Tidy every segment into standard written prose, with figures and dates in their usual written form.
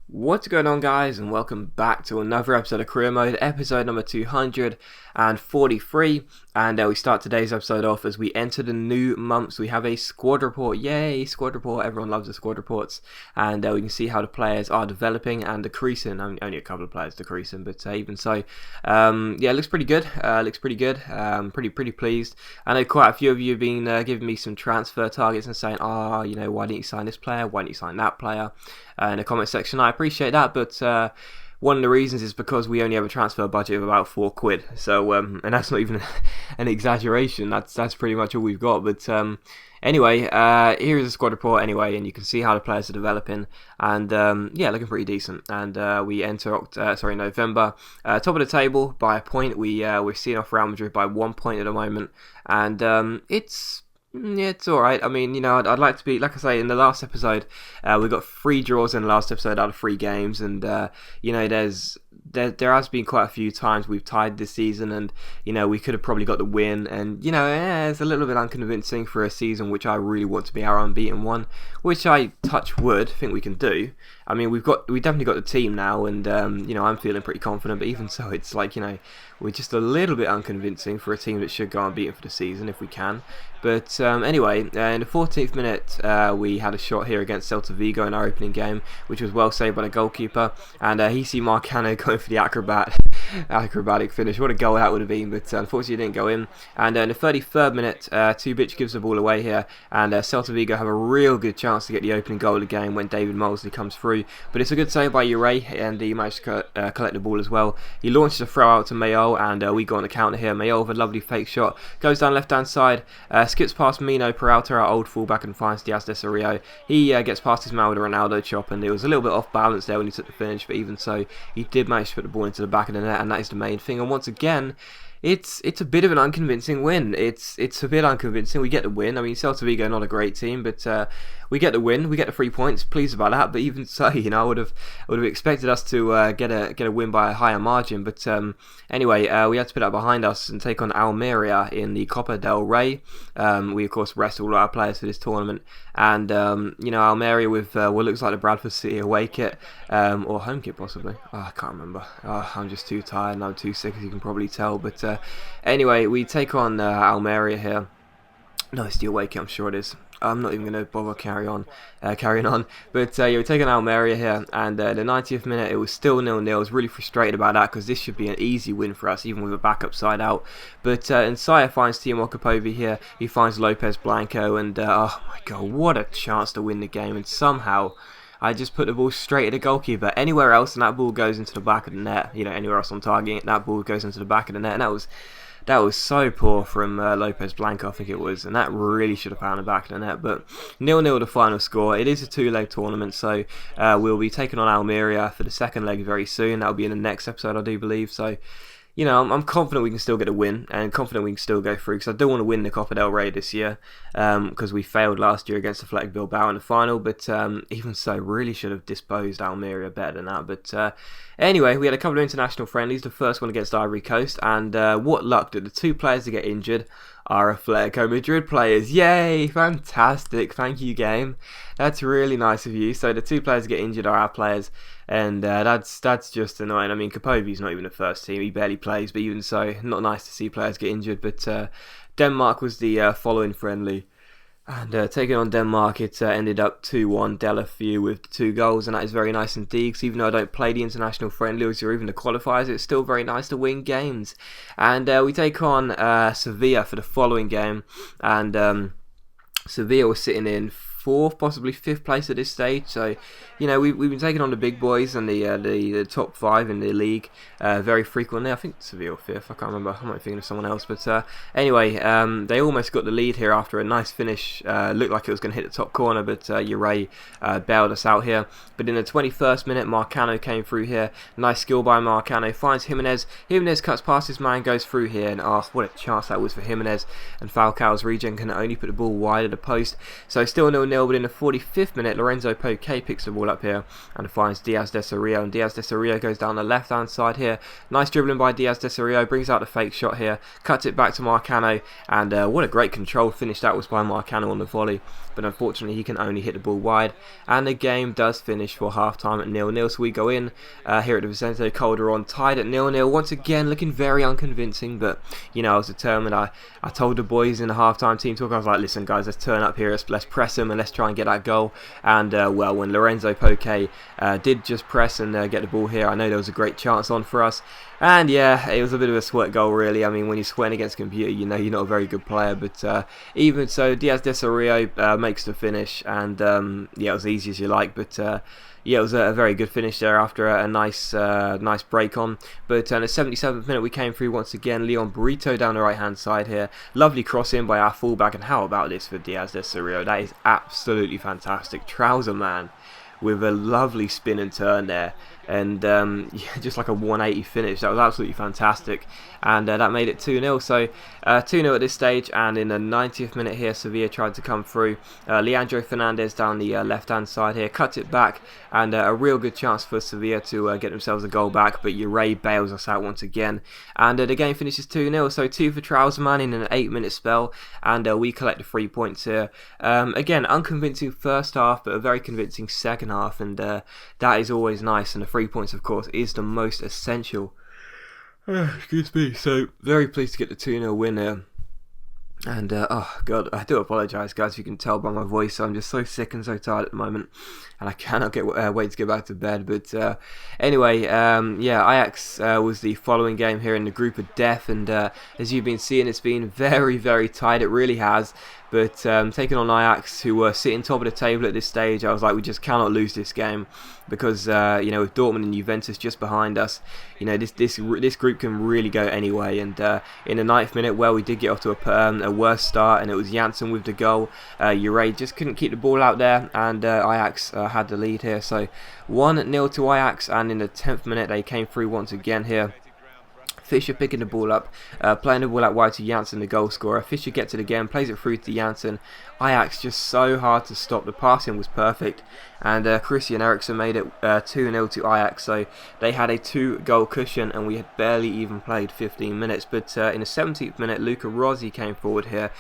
What's going on, guys, and welcome back to another episode of Career Mode, episode number 243, and we start today's episode off as we enter the new months. We have a squad report. Yay, squad report. Everyone loves the squad reports, and we can see how the players are developing and decreasing. Only a couple of players decreasing, but even so, yeah, it looks pretty good. Pretty pleased. I know quite a few of you have been giving me some transfer targets and saying, why didn't you sign this player? Why didn't you sign that player? In the comment section. I appreciate that, but one of the reasons is because we only have a transfer budget of about £4. So, and that's not even an exaggeration. That's pretty much all we've got. But anyway, here is a squad report anyway, and you can see how the players are developing, and yeah, looking pretty decent. And we enter November, top of the table by a point. We're seeing off Real Madrid by 1 point at the moment, and it's alright. I mean, I'd like to be, like I say, in the last episode, we got 3 draws in the last episode out of 3 games, and, there has been quite a few times we've tied this season, and, we could have probably got the win, and, it's a little bit unconvincing for a season which I really want to be our unbeaten one, which I, touch wood, think we can do. I mean, we definitely got the team now, and, I'm feeling pretty confident, but even so, it's like, we're just a little bit unconvincing for a team that should go unbeaten for the season if we can. But anyway, in the 14th minute, we had a shot here against Celta Vigo in our opening game, which was well saved by the goalkeeper, and he see Marcano going for the acrobatic finish. What a goal that would have been, but unfortunately it didn't go in. And in the 33rd minute, Tubic gives the ball away here, and Celta Vigo have a real good chance to get the opening goal of the game when David Molesley comes through. But it's a good save by Ure, and he managed to collect the ball as well. He launches a throw out to Mayol, and we go on the counter here. Mayol with a lovely fake shot, goes down left-hand side, skips past Mino Peralta, our old fullback, and finds Diaz de Cerrillo. He gets past his man with a Ronaldo chop, and it was a little bit off balance there when he took the finish, but even so, he did manage to put the ball into the back of the net, and that is the main thing. And once again, it's a bit of an unconvincing win. It's a bit unconvincing. We get the win. I mean, Celta Vigo not a great team, but we get the win. We get the 3 points. Pleased about that. But even so, I would have expected us to get a win by a higher margin. But anyway, we had to put that behind us and take on Almeria in the Copa del Rey. We of course rest all our players for this tournament, and Almeria with what looks like the Bradford City away kit or home kit possibly. I can't remember. I'm just too tired and I'm too sick, as you can probably tell. But anyway, we take on Almeria here. No, it's the away kit, I'm sure it is. I'm not even going to bother carrying on. But yeah, we're taking Almeria here, and the 90th minute it was still 0-0. I was really frustrated about that because this should be an easy win for us, even with a backup side out. But Nsaya finds Timo Kapovi here. He finds Lopez Blanco, and oh my god, what a chance to win the game! And somehow I just put the ball straight at the goalkeeper. Anywhere else, and that ball goes into the back of the net. Anywhere else on target, that ball goes into the back of the net, and that was so poor from Lopez Blanco, I think it was, and that really should have found the back of the net. But 0-0 the final score. It is a 2-leg tournament, so we'll be taking on Almeria for the second leg very soon. That'll be in the next episode, I do believe. So, I'm confident we can still get a win, and confident we can still go through, because I do want to win the Copa del Rey this year, because we failed last year against Athletic Bilbao in the final. But even so, really should have disposed Almeria better than that. But anyway, we had a couple of international friendlies. The first one against Ivory Coast, and what luck that the 2 players that get injured are Atletico Madrid players. Yay, fantastic, thank you game, that's really nice of you. So the 2 players that get injured are our players, and that's just annoying. I mean, Kapovi's not even the first team, he barely plays, but even so, not nice to see players get injured. But Denmark was the following friendly, and taking on Denmark, it ended up 2-1 Delafeu with 2 goals, and that is very nice indeed, because even though I don't play the international friendlies or even the qualifiers, it's still very nice to win games. And we take on Sevilla for the following game, and Sevilla was sitting in 4th, possibly 5th place at this stage. So, we've been taking on the big boys and the top 5 in the league very frequently. I think Seville 5th, I can't remember, I might be thinking of someone else. But anyway, they almost got the lead here after a nice finish. Looked like it was going to hit the top corner, but Ure bailed us out here. But in the 21st minute, Marcano came through here. Nice skill by Marcano, finds Jimenez. Jimenez cuts past his man, goes through here, and what a chance that was for Jimenez. And Falcao's regen can only put the ball wide of the post. So still 0-0. 1-0, but in the 45th minute, Lorenzo Poke picks the ball up here and finds Diaz Desario, and Diaz Desario goes down the left-hand side here. Nice dribbling by Diaz Desario, brings out the fake shot here, cuts it back to Marcano, and what a great control finish that was by Marcano on the volley, but unfortunately he can only hit the ball wide, and the game does finish for half-time at 0-0, so we go in here at the Vicente Calderon, tied at 0-0, once again looking very unconvincing, but you know, I was determined. I told the boys in the half-time team talk, I was like, listen guys, let's turn up here, let's press them and let's try and get that goal. And well, when Lorenzo Poke did just press and get the ball here, I know there was a great chance on for us. And yeah, it was a bit of a sweat goal really. I mean, when you're sweating against a computer, you know you're not a very good player. But even so, Diaz Desario makes the finish, and yeah, it was easy as you like. But yeah, it was a very good finish there after a nice break on. But in the 77th minute, we came through once again. Leon Brito down the right-hand side here. Lovely cross in by our fullback. And how about this for Diaz Desario? That is absolutely fantastic. Trouser man with a lovely spin and turn there. And yeah, just like a 180 finish. That was absolutely fantastic, and that made it 2-0. So 2-0 at this stage, and in the 90th minute here, Sevilla tried to come through. Leandro Fernandez down the left hand side here, cuts it back, and a real good chance for Sevilla to get themselves a goal back, but Ure bails us out once again, and the game finishes 2-0. So 2 for Trouserman in an 8-minute spell, and we collect the 3 points here. Again, unconvincing first half, but a very convincing second half, and that is always nice, and the 3 points, of course, is the most essential. Excuse me. So, very pleased to get the 2-0 win here. And, oh god, I do apologise guys, if you can tell by my voice, I'm just so sick and so tired at the moment, and I cannot wait to get back to bed. But anyway, yeah, Ajax was the following game here in the group of death, and as you've been seeing, it's been very, very tight, it really has. But taking on Ajax, who were sitting top of the table at this stage, I was like, we just cannot lose this game, because you know, with Dortmund and Juventus just behind us, you know, this group can really go anyway. And in the 9th minute, well, we did get off to a worse start, and it was Janssen with the goal. Ure just couldn't keep the ball out there, and Ajax had the lead here. So 1-0 to Ajax, and in the 10th minute, they came through once again here. Fischer picking the ball up, playing the ball out wide to Janssen, the goal scorer. Fischer gets it again, plays it through to Janssen. Ajax just so hard to stop. The passing was perfect, and Christian Eriksen made it 2-0 to Ajax. So they had a 2-goal cushion, and we had barely even played 15 minutes. But in the 17th minute, Luca Rossi came forward here,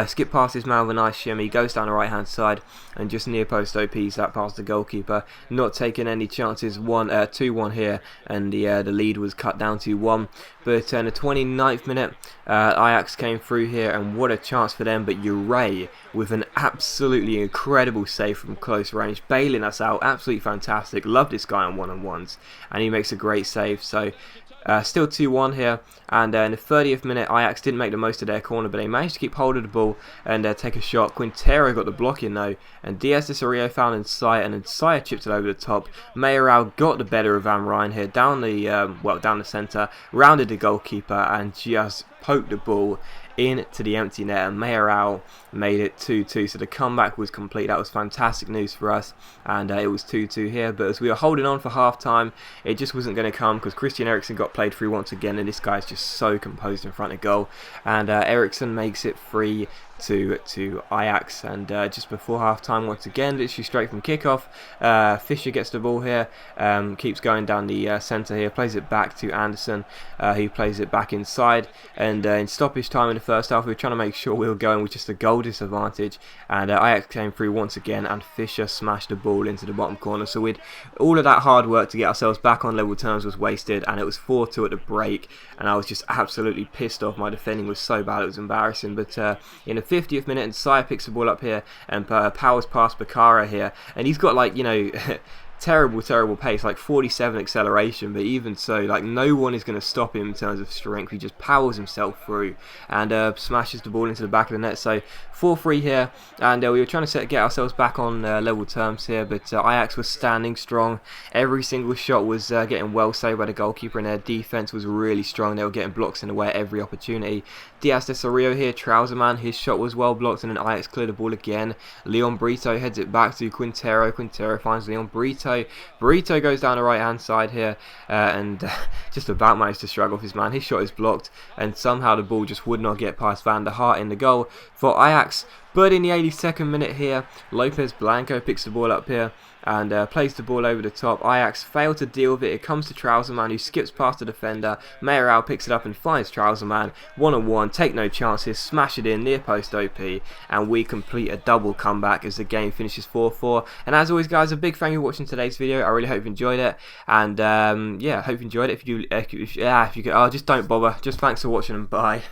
skipped past his man with a nice shimmy, goes down the right hand side, and just near post OPs that past the goalkeeper, not taking any chances. 2-1 here, and the lead was cut down to 1. But in the 29th minute, Ajax came through here, and what a chance for them. But Ure with an absolutely incredible save from close range, bailing us out. Absolutely fantastic. Love this guy on one-on-ones, and he makes a great save. So still 2-1 here, and in the 30th minute, Ajax didn't make the most of their corner, but they managed to keep hold of the ball and take a shot. Quintero got the block in though, and Diaz Desario found Inside, and Inside chipped it over the top. Mayoral got the better of Van Rijn here, down the centre, rounded the goalkeeper, and just poked the ball into the empty net, and Mayoral made it 2-2. So the comeback was complete. That was fantastic news for us, and it was 2-2 here. But as we were holding on for half time, it just wasn't going to come, because Christian Eriksen got played through once again, and this guy's just so composed in front of goal, and Eriksen makes it 3 to Ajax. And just before half time, once again, literally straight from kickoff, Fischer gets the ball here, keeps going down the centre here, plays it back to Anderson, who plays it back inside, and in stoppage time in the first half, we were trying to make sure we were going with just a goal disadvantage, and Ajax came through once again, and Fischer smashed the ball into the bottom corner. So with all of that hard work to get ourselves back on level terms was wasted, and it was 4-2 at the break, and I was just absolutely pissed off. My defending was so bad, it was embarrassing. But in the 50th minute, and Saya picks the ball up here and powers past Bakara here, and he's got, like, you know, terrible pace, like 47 acceleration, but even so, like, no one is going to stop him in terms of strength. He just powers himself through and smashes the ball into the back of the net. So 4-3 here, and we were trying to get ourselves back on level terms here, but Ajax was standing strong. Every single shot was getting well saved by the goalkeeper, and their defense was really strong. They were getting blocks in the way at every opportunity. Diaz Desario here, Trouserman, his shot was well blocked, and then Ajax cleared the ball again. Leon Brito heads it back to Quintero. Quintero finds Leon Brito. Brito goes down the right hand side here, and just about managed to shrug off his man. His shot is blocked, and somehow the ball just would not get past Van der Hart in the goal for Ajax. But in the 82nd minute here, Lopez Blanco picks the ball up here and plays the ball over the top. Ajax fail to deal with it. It comes to Trouserman, who skips past the defender. Mayoral picks it up and finds Trouserman. 1-on-1, take no chances, smash it in, near post OP, and we complete a double comeback as the game finishes 4-4. And as always, guys, a big thank you for watching today's video. I really hope you enjoyed it, and yeah, I hope you enjoyed it. If you could, just don't bother. Just thanks for watching, and bye.